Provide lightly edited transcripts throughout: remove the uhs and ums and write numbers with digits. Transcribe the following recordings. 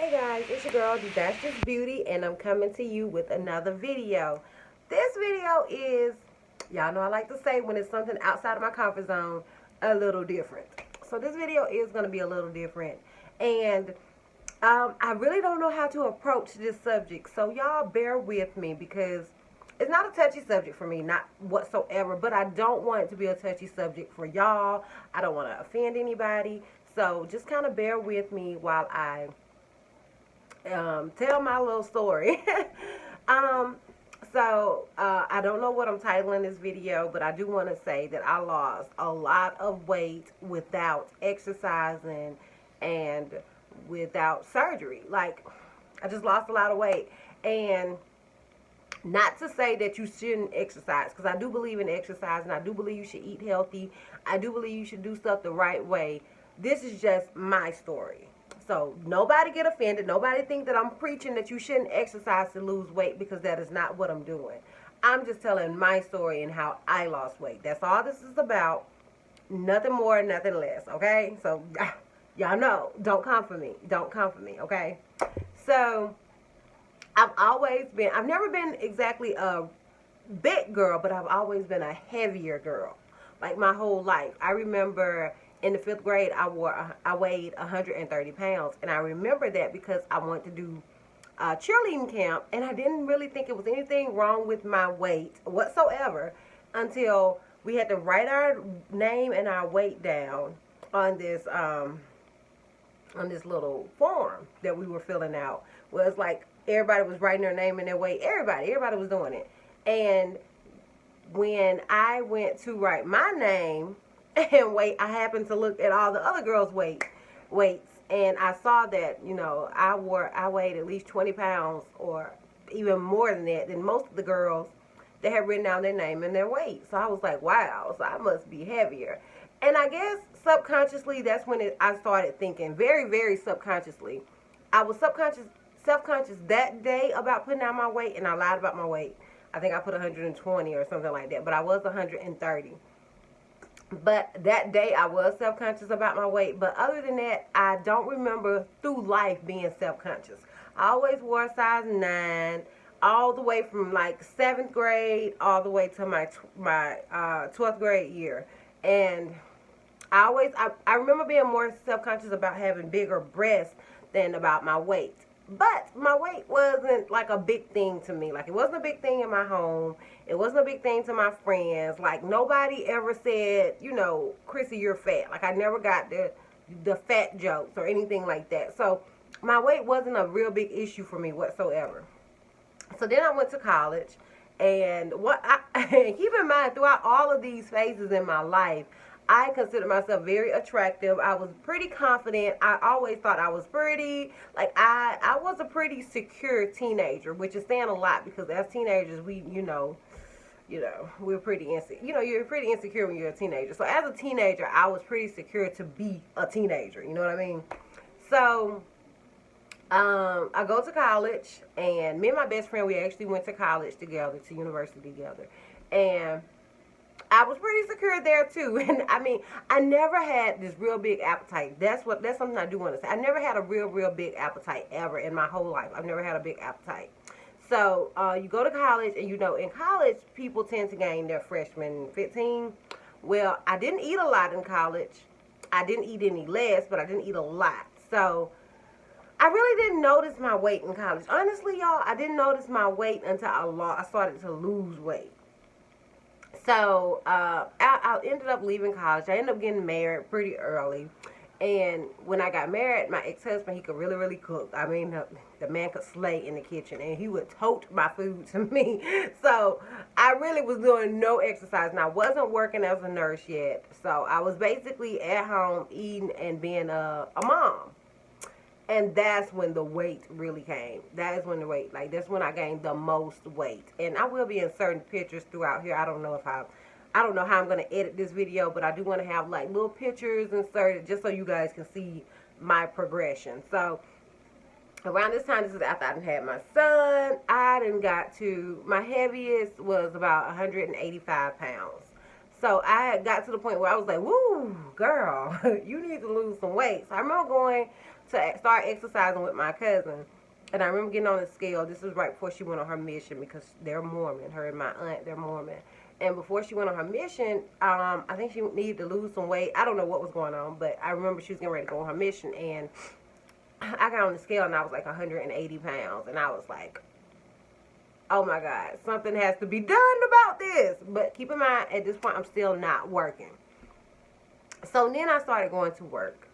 Hey guys, it's your girl Disastrous Beauty, and I'm coming to you with another video. This video is, y'all know I like to say when it's something outside of my comfort zone, a little different. So this video is going to be a little different, and I really don't know how to approach this subject. So y'all bear with me because it's not a touchy subject for me, not whatsoever. But I don't want it to be a touchy subject for y'all. I don't want to offend anybody. So just kind of bear with me while I tell my little story. um, I don't know what I'm titling this video, but I do want to say that I lost a lot of weight without exercising and without surgery. Like, I just lost a lot of weight. And not to say that you shouldn't exercise, because I do believe in exercise and I do believe you should eat healthy. I do believe you should do stuff the right way. This is just my story. So nobody get offended. Nobody think that I'm preaching that you shouldn't exercise to lose weight, because that is not what I'm doing. I'm just telling my story and how I lost weight. That's all this is about. Nothing more, nothing less. Okay? So y'all know, don't come for me. Don't come for me. Okay? So I've never been exactly a big girl, but I've always been a heavier girl. Like my whole life. I remember in the 5th grade, I weighed 130 pounds. And I remember that because I went to do cheerleading camp. And I didn't really think it was anything wrong with my weight whatsoever until we had to write our name and our weight down on this little form that we were filling out. Well, it's like everybody was writing their name and their weight. Everybody was doing it. And when I went to write my name and weight, I happened to look at all the other girls' weights, and I saw that, I weighed at least 20 pounds or even more than that than most of the girls that had written down their name and their weight. So I was like, wow, so I must be heavier. And I guess subconsciously, that's when I started thinking, very, very subconsciously. I was self-conscious that day about putting down my weight, and I lied about my weight. I think I put 120 or something like that, but I was 130. But that day I was self-conscious about my weight. But other than that, I don't remember through life being self-conscious. I always wore a size 9, all the way from like 7th grade all the way to my 12th grade year. And I remember being more self-conscious about having bigger breasts than about my weight. But my weight wasn't like a big thing to me. Like, it wasn't a big thing in my home. It wasn't a big thing to my friends. Like, nobody ever said, Chrissy, you're fat. Like, I never got the fat jokes or anything like that. So my weight wasn't a real big issue for me whatsoever. So then I went to college. And keep in mind, throughout all of these phases in my life, I considered myself very attractive. I was pretty confident. I always thought I was pretty. Like, I was a pretty secure teenager, which is saying a lot because as teenagers, we're pretty insecure. You're pretty insecure when you're a teenager. So as a teenager, I was pretty secure to be a teenager. You know what I mean? So I go to college, and me and my best friend, we actually went to college together, to university together. And I was pretty secure there too. And I mean, I never had this real big appetite. That's something I do want to say. I never had a real big appetite ever in my whole life. I've never had a big appetite. So you go to college, and in college, people tend to gain their freshman 15. Well, I didn't eat a lot in college. I didn't eat any less, but I didn't eat a lot. So I really didn't notice my weight in college. Honestly, y'all, I didn't notice my weight until I started to lose weight. So I ended up leaving college. I ended up getting married pretty early. And when I got married, my ex-husband, he could really, really cook. I mean, the man could slay in the kitchen, and he would tote my food to me. So I really was doing no exercise, and I wasn't working as a nurse yet. So I was basically at home eating and being a mom. And that's when the weight really came. That is when that's when I gained the most weight. And I will be inserting pictures throughout here. I don't know how I'm going to edit this video, but I do want to have like little pictures inserted just so you guys can see my progression. So around this time, this is after I done had my son, my heaviest was about 185 pounds. So I got to the point where I was like, woo, girl, you need to lose some weight. So I remember going to start exercising with my cousin. And I remember getting on the scale. This was right before she went on her mission because they're Mormon. Her and my aunt, they're Mormon. And before she went on her mission, I think she needed to lose some weight. I don't know what was going on, but I remember she was getting ready to go on her mission. And I got on the scale and I was like 180 pounds. And I was like, oh my God, something has to be done about this. But keep in mind, at this point, I'm still not working. So then I started going to work.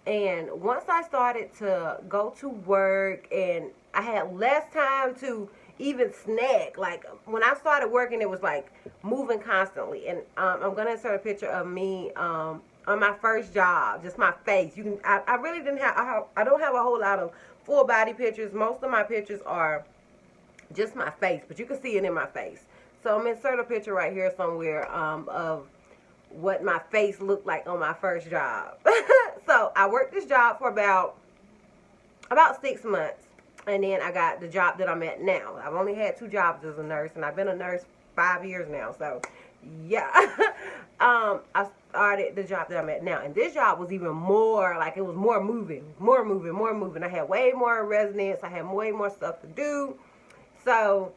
And once I started to go to work and I had less time to even snack, like when I started working, it was like moving constantly. And I'm going to insert a picture of me on my first job, just my face. You can, I really didn't have, I don't have a whole lot of full body pictures. Most of my pictures are just my face, but you can see it in my face. So I'm going to insert a picture right here somewhere of what my face looked like on my first job. So I worked this job for about 6 months, and then I got the job that I'm at now. I've only had 2 jobs as a nurse, and I've been a nurse 5 years now. So yeah, I started the job that I'm at now, and this job was even more like, it was more moving. I had way more residents. I had way more stuff to do. So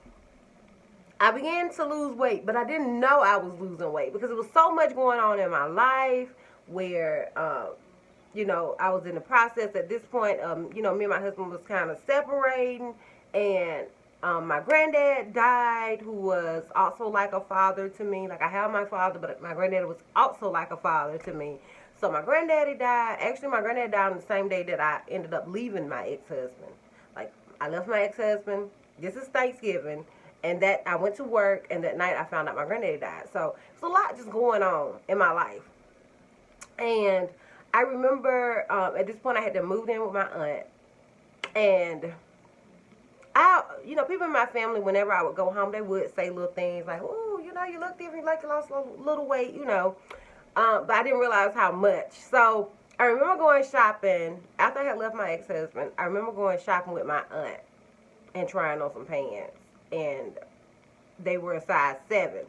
I began to lose weight, but I didn't know I was losing weight because it was so much going on in my life where, you know, I was in the process at this point. You know, me and my husband was kind of separating, and my granddad died, who was also like a father to me. Like, I have my father, but my granddad was also like a father to me. So my granddaddy died. Actually, my granddad died on the same day that I ended up leaving my ex-husband. Like, I left my ex-husband. This is Thanksgiving. And that I went to work, and that night I found out my granddaddy died. So it's a lot just going on in my life. And I remember at this point I had to move in with my aunt. And you know, people in my family, whenever I would go home, they would say little things like, "Oh, you know, you look different, like you lost a little weight," you know. But I didn't realize how much. So I remember going shopping after I had left my ex-husband. I remember going shopping with my aunt and trying on some pants. And they were a size 7.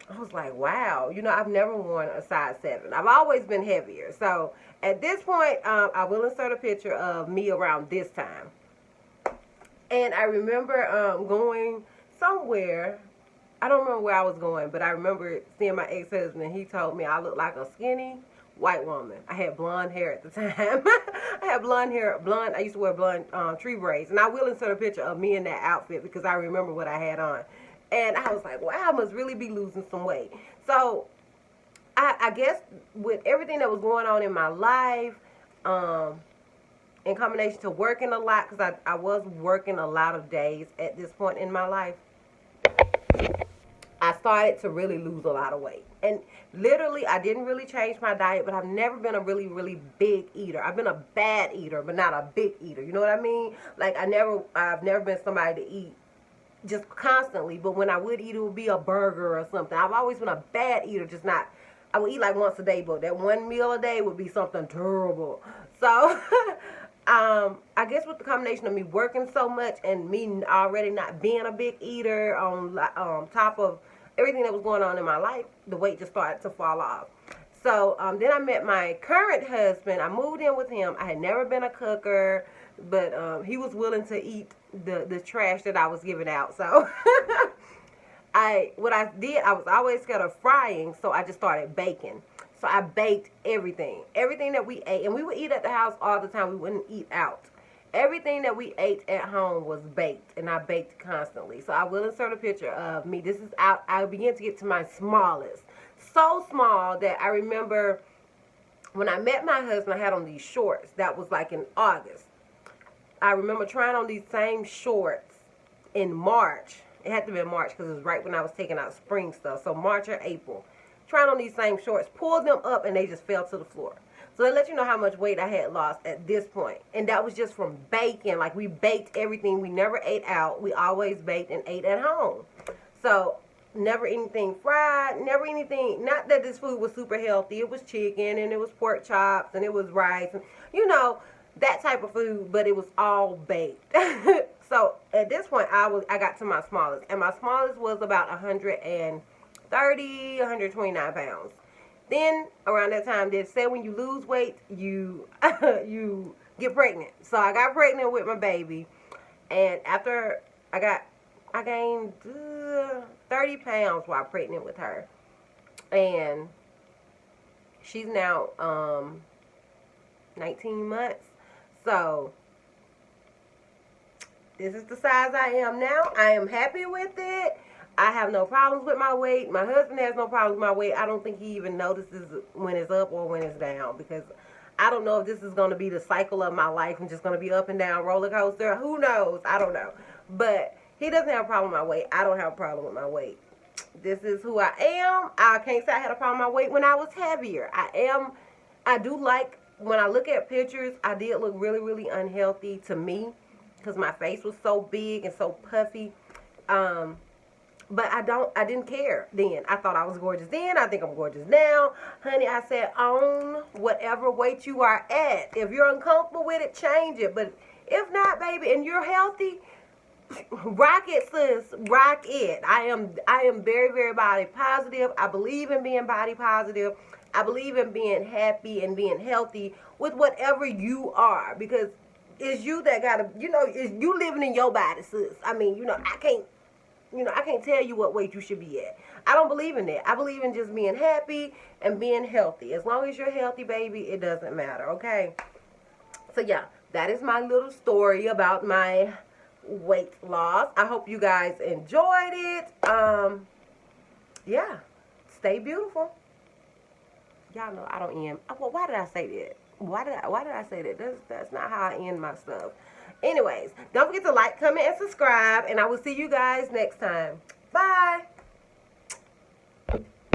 I was like, wow, you know, I've never worn a size 7. I've always been heavier. So at this point, I will insert a picture of me around this time. And I remember going somewhere. I don't remember where I was going, but I remember seeing my ex-husband, and he told me I looked like a skinny white woman. I had blonde hair at the time. I had blonde hair, I used to wear blonde tree braids. And I will insert a picture of me in that outfit because I remember what I had on. And I was like, wow, I must really be losing some weight. So I guess with everything that was going on in my life, in combination to working a lot, because I was working a lot of days at this point in my life, I started to really lose a lot of weight. And literally, I didn't really change my diet, but I've never been a really, really big eater. I've been a bad eater, but not a big eater. You know what I mean? Like, I've never been somebody to eat just constantly, but when I would eat, it would be a burger or something. I've always been a bad eater, just not, I would eat like once a day, but that one meal a day would be something terrible. So, I guess with the combination of me working so much and me already not being a big eater on top of everything that was going on in my life, the weight just started to fall off. So then I met my current husband. I moved in with him. I had never been a cooker, but he was willing to eat the trash that I was giving out. So what I did, I was always scared of frying, so I just started baking. So I baked everything that we ate. And we would eat at the house all the time. We wouldn't eat out. Everything that we ate at home was baked, and I baked constantly. So I will insert a picture of me. This is out. I began to get to my smallest. So small that I remember when I met my husband, I had on these shorts. That was like in August. I remember trying on these same shorts in March. It had to be in March because it was right when I was taking out spring stuff. So March or April. Trying on these same shorts, pulled them up, and they just fell to the floor. So that lets you know how much weight I had lost at this point. And that was just from baking. Like, we baked everything. We never ate out. We always baked and ate at home. So never anything fried, never anything, not that this food was super healthy. It was chicken, and it was pork chops, and it was rice, and, you know, that type of food, but it was all baked. So at this point, I got to my smallest, and my smallest was about 130, 129 pounds. Then around that time, they say when you lose weight, you you get pregnant. So I got pregnant with my baby, and after I gained 30 pounds while pregnant with her, and she's now 19 months. So this is the size I am now. I am happy with it. I have no problems with my weight. My husband has no problems with my weight. I don't think he even notices when it's up or when it's down, because I don't know if this is going to be the cycle of my life. I'm just going to be up and down roller coaster. Who knows? I don't know. But he doesn't have a problem with my weight. I don't have a problem with my weight. This is who I am. I can't say I had a problem with my weight when I was heavier. I do like, when I look at pictures, I did look really, really unhealthy to me because my face was so big and so puffy. But I didn't care then. I thought I was gorgeous then. I think I'm gorgeous now. Honey, I said, own whatever weight you are at. If you're uncomfortable with it, change it. But if not, baby, and you're healthy, rock it, sis. Rock it. I am very, very body positive. I believe in being body positive. I believe in being happy and being healthy with whatever you are, because it's you that gotta, it's you living in your body, sis. I mean, I can't tell you what weight you should be at. I don't believe in that. I believe in just being happy and being healthy. As long as you're healthy, baby, it doesn't matter, okay? So yeah, that is my little story about my weight loss. I hope you guys enjoyed it. Yeah, stay beautiful. Y'all know I don't end. Well, why did I say that? Why did I say that? That's not how I end my stuff. Anyways, don't forget to like, comment, and subscribe, and I will see you guys next time. Bye.